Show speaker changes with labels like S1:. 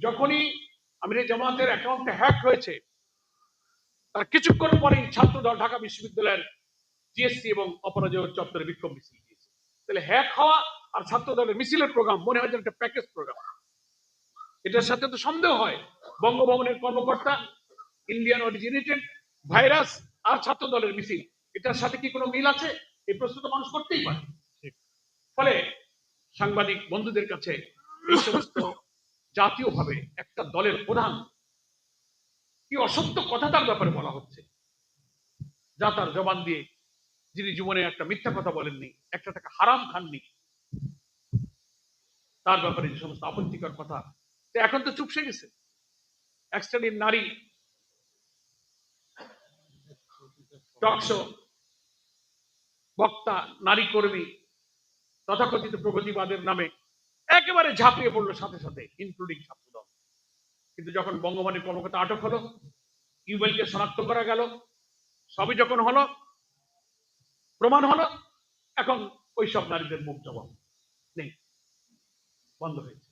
S1: যখনই আমিরে জামাতের অ্যাকাউন্টে হ্যাক হয়েছে, তার কিছুক্ষণ পরেই ছাত্রদল ঢাকা বিশ্ববিদ্যালয়ের জিএসসি এবং অপরাজয় চত্বরে বিক্ষোভ মিছিল দিয়েছে। তাহলে হ্যাক হওয়া আর ছাত্রদলের মিছিলের প্রোগ্রাম মনে হয় যেন একটা প্যাকেজ প্রোগ্রাম। এটার সাথে তো সন্দেহ হয় বঙ্গভবনের কর্মকর্তা, ইন্ডিয়ান অরিজিনেটেড ভাইরাস আর ছাত্রদলের মিছিল, এটার সাথে কি কোনো মিল আছে? এই প্রশ্ন তো মানুষ করতেই পারে। ফলে সাংবাদিক বন্ধুদের কাছে এই সমস্ত জাতীয়ভাবে একটা দলের প্রধান কি অসত্য কথা তার ব্যাপারে বলা হচ্ছে, যা তার জবান দিয়ে, যিনি জীবনে একটা মিথ্যা কথা বলেননি, একটা টাকা হারাম খাননি, তার ব্যাপারে যে সমস্ত আপত্তিকর কথা, এখন তো চুপসে গেছে। এক শ্রেণীর নারী টকশো বক্তা, নারী কর্মী, তথাকথিত প্রগতিবাদের নামে একেবারে ঝাঁপিয়ে পড়লো সাথে সাথে, ইনক্লুডিং ছাত্রদল। কিন্তু যখন বঙ্গবন্ধুর কর্মকর্তা আটক হলো, ইউবেলকে শনাক্ত করা গেল, সবই যখন হলো, প্রমাণ হলো, এখন ওই সব নারীদের মুখ জবাব নেই, বন্ধ হয়েছে।